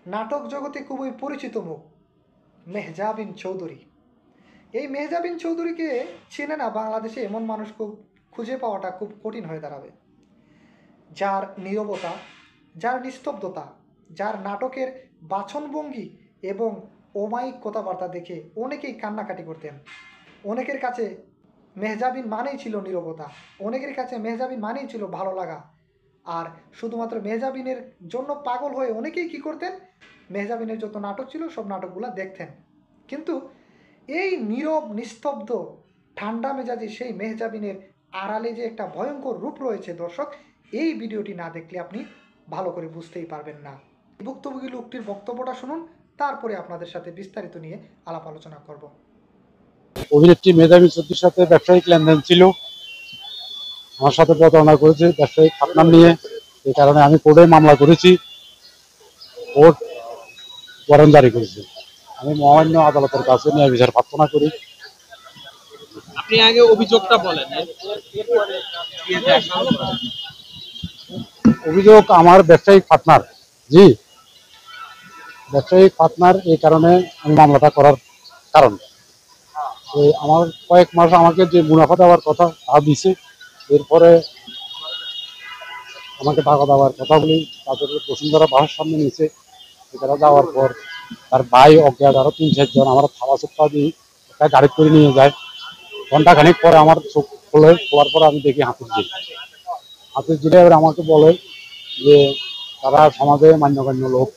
নাটক জগতে খুবই পরিচিত মুখ মেহজাবিন চৌধুরী। এই মেহজাবিন চৌধুরীকে চেনে না বাংলাদেশে এমন মানুষ খুঁজে পাওয়াটা খুব কঠিন হয়ে দাঁড়াবে, যার নীরবতা, যার নিস্তব্ধতা, যার নাটকের বাচনভঙ্গি এবং অমায়িক কথাবার্তা দেখে অনেকেই কান্নাকাটি করতেন। অনেকের কাছে মেহজাবিন মানেই ছিল নীরবতা, অনেকের কাছে মেহজাবিন মানেই ছিল ভালো লাগা। আর শুধুমাত্র মেহজাবিনের জন্য পাগল হয়ে অনেকেই কী করতেন, মেহজাবিনের যত নাটক ছিল সব নাটকগুলো দেখতেন। কিন্তু এই নীরব নিস্তব্ধ ঠান্ডা মেজাজি সেই মেহজাবিনের আড়ালে যে একটা ভয়ঙ্কর রূপ রয়েছে দর্শক, এই ভিডিওটি না দেখলে আপনি ভালো করে বুঝতেই পারবেন না। ভুক্তভোগী লোকটির বক্তব্যটা শুনুন, তারপরে আপনাদের সাথে বিস্তারিত নিয়ে আলাপ আলোচনা করব। অভিনেত্রী মেধাবী চৌধুরীর সাথে ব্যবসায়িক লেনদেন ছিল, আমার সাথে প্রতারণা করেছে ব্যবসায়িক পার্টনার নিয়ে। এই কারণে আমি কোর্টে মামলা করেছি, কোর্ট ওয়ারেন্ট জারি করেছে। আমি মহামান্য আদালতের কাছে ন্যায় বিচার প্রার্থনা করি। আপনি আগে অভিযোগটা বলেন। অভিযোগ আমার ব্যবসায়িক পার্টনার, জি ব্যবসায়িক পার্টনার, এই কারণে আমি মামলাটা করার কারণ আমার কয়েক মাস আমাকে যে মুনাফা দেওয়ার কথা তা দিছে, এরপরে আমাকে টাকা দেওয়ার কথা বলি তাদের বসুন্ধরা বাসার সামনে নিচে। এখানে যাওয়ার পর তার ভাই অজ্ঞাত আরো ৩-৪ জন আমার থালা চোপ্পা দিয়ে একটা গাড়ি করে নিয়ে যায়। ঘন্টাখানিক পরে আমার চোখ খোলার পর আমি দেখি হাতির জিলে এবার আমাকে বলে যে তারা সমাজে মান্যগণ্য লোক,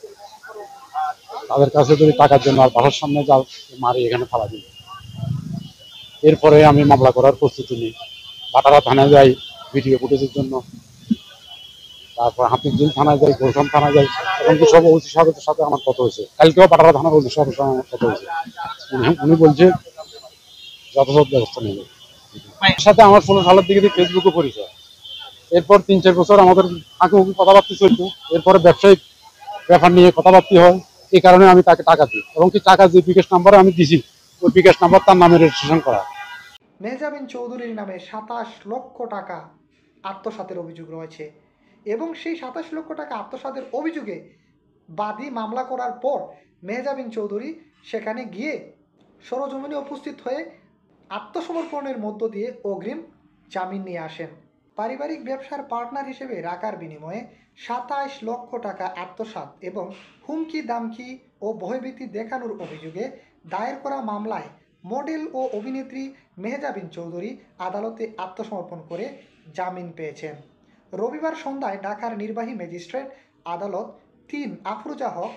তাদের কাছে যদি টাকার জন্য আর বাসার সামনে যাও মারি এখানে ফালা দিই। এরপরে আমি মামলা করার প্রস্তুতি নিই, বাটারা থানায় যাই ভিডিও ফুটেজের জন্য, তারপর হাতিরঝিল থানায় যাই, গোলশান থানায় যাই, এমনকি সব ওসি সাহেবের সাথে আমার কথা হয়েছে। কালকেও পাটারা থানার ওসি সাহেবের সাথে আমার কথা হয়েছে, উনি বলছে যথাযথ ব্যবস্থা নেবে। এর সাথে আমার 16 সালের দিকে ফেসবুকে পরিচয়। এরপর 3-4 বছর আমাদের আঁকে মুখে কথাবার্তা চলত, এরপরে ব্যবসায়িক ব্যাপার নিয়ে কথাবার্তা হয়। এই কারণে আমি তাকে টাকা দিই, এবং কি টাকা যে বিকাশ নাম্বারে আমি দিছি ওই বিকাশ নাম্বার তার নামে রেজিস্ট্রেশন করা। মেহজাবিন চৌধুরীর নামে 27 লক্ষ টাকা আত্মসাতের অভিযোগ রয়েছে, এবং সেই 27 লক্ষ টাকা আত্মসাতের অভিযোগে বাদী মামলা করার পর মেহজাবিন চৌধুরী সেখানে গিয়ে সরজমিনে উপস্থিত হয়ে আত্মসমর্পণের মধ্য দিয়ে অগ্রিম জামিন নিয়ে আসেন। পারিবারিক ব্যবসার পার্টনার হিসেবে রাখার বিনিময়ে 27 লক্ষ টাকা আত্মসাৎ এবং হুমকি দামকি ও ভয়ভীতি দেখানোর অভিযোগে দায়ের করা মামলায় মডেল ও অভিনেত্রী মেহজাবিন চৌধুরী আদালতে আত্মসমর্পণ করে জামিন পেয়েছেন। রবিবার সন্ধ্যায় ঢাকার নির্বাহী ম্যাজিস্ট্রেট আদালত 3 আফরোজা হক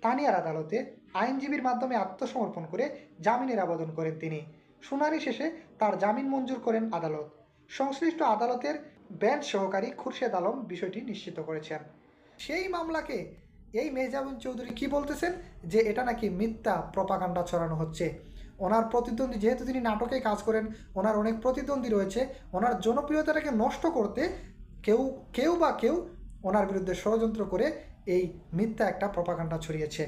তানিয়ার আদালতে আইনজীবীর মাধ্যমে আত্মসমর্পণ করে জামিনের আবেদন করেন তিনি। শুনানি শেষে তার জামিন মঞ্জুর করেন আদালত। সংশ্লিষ্ট আদালতের বেঞ্চ সহকারী খুরশেদ আলম বিষয়টি নিশ্চিত করেছেন। সেই মামলাকে এই মেহজাবিন চৌধুরী কি বলতেছেন যে এটা নাকি মিথ্যা প্রপাগান্ডা ছড়ানো হচ্ছে। ওনার প্রতিদ্বন্দ্বী, যেহেতু তিনি নাটকে কাজ করেন, ওনার অনেক প্রতিদ্বন্দ্বী রয়েছে, ওনার জনপ্রিয়তাটাকে নষ্ট করতে কেউ ওনার বিরুদ্ধে ষড়যন্ত্র করে এই মিথ্যা একটা প্রপাগান্ডা ছড়িয়েছে।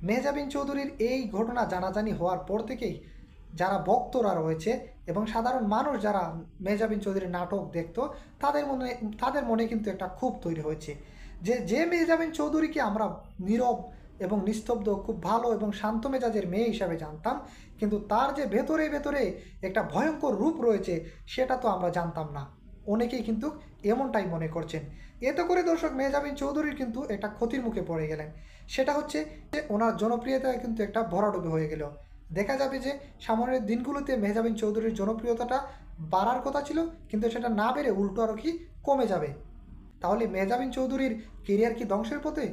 মেহজাবিন চৌধুরীর এই ঘটনা জানাজানি হওয়ার পর থেকেই যারা ভক্তরা রয়েছে এবং সাধারণ মানুষ যারা মেহজাবিন চৌধুরীর নাটক দেখত তাদের মনে কিন্তু একটা ক্ষোভ তৈরি হয়েছে যে মেহজাবিন চৌধুরীকে আমরা নীরব এবং নিস্তব্ধ, খুব ভালো এবং শান্ত মেজাজের মেয়ে হিসাবে জানতাম, কিন্তু তার যে ভেতরে ভেতরে একটা ভয়ঙ্কর রূপ রয়েছে সেটা তো আমরা জানতাম না। অনেকেই কিন্তু এমনটাই মনে করছেন। এতে করে দর্শক মেহজাবিন চৌধুরীর কিন্তু একটা ক্ষতির মুখে পড়ে গেলেন। সেটা হচ্ছে যে ওনার জনপ্রিয়তায় কিন্তু একটা ভরাডুবি হয়ে গেল। দেখা যাবে যে সামনের দিনগুলোতে মেহজাবিন চৌধুরীর জনপ্রিয়তাটা বাড়ার কথা ছিল, কিন্তু সেটা না বেড়ে উল্টো আরও কি কমে যাবে। তাহলে মেহজাবিন চৌধুরীর কেরিয়ার কি ধ্বংসের পথে?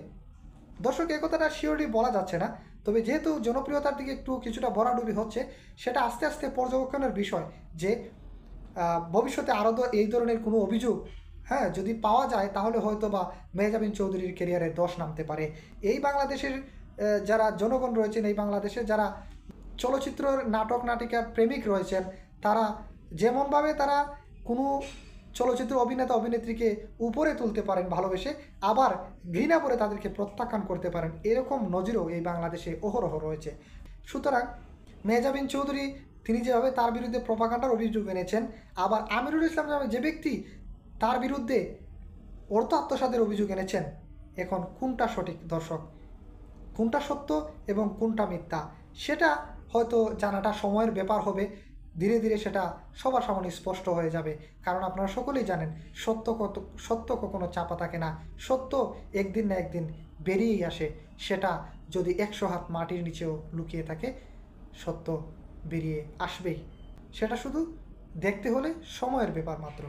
দর্শক এই কথাটা শিওরলি বলা যাচ্ছে না, তবে যেহেতু জনপ্রিয়তার দিকে একটু কিছুটা ভরাডুবি হচ্ছে, সেটা আস্তে আস্তে পর্যবেক্ষণের বিষয় যে ভবিষ্যতে আরও তো এই ধরনের কোনো অভিযোগ যদি পাওয়া যায় তাহলে হয়তো বা মেহজাবিন চৌধুরীর কেরিয়ারে দোষ নামতে পারে। এই বাংলাদেশের যারা জনগণ রয়েছেন, এই বাংলাদেশের যারা চলচ্চিত্র নাটক নাটিকার প্রেমিক রয়েছেন, তারা যেমনভাবে তারা কোনো চলচ্চিত্র অভিনেতা অভিনেত্রীকে উপরে তুলতে পারেন ভালোবেসে, আবার ঘৃণা করে তাদেরকে প্রত্যাখ্যান করতে পারেন, এরকম নজিরও এই বাংলাদেশে অহরহ রয়েছে। সুতরাং মেহজাবিন চৌধুরী তিনি যেভাবে তার বিরুদ্ধে প্রপাগান্ডার অভিযোগ এনেছেন, আবার আমিরুল ইসলাম নামে যে ব্যক্তি তার বিরুদ্ধে অর্থ আত্মসাতের অভিযোগ এনেছেন, এখন কোনটা সঠিক দর্শক? কোনটা সত্য এবং কোনটা মিথ্যা সেটা হয়তো জানাটা সময়ের ব্যাপার হবে। ধীরে ধীরে সেটা সবার সামনে স্পষ্ট হয়ে যাবে, কারণ আপনারা সকলেই জানেন সত্য কখনো চাপা থাকে না। সত্য একদিন না একদিন বেরিয়েই আসে। সেটা যদি 100 হাত মাটির নিচেও লুকিয়ে থাকে, সত্য বেরিয়ে আসবেই। সেটা শুধু দেখতে হলে সময়ের ব্যাপার মাত্র।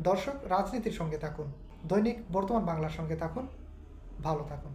দর্শক, রাজনীতির সঙ্গে থাকুন, দৈনিক বর্তমান বাংলার সঙ্গে থাকুন, ভালো থাকুন।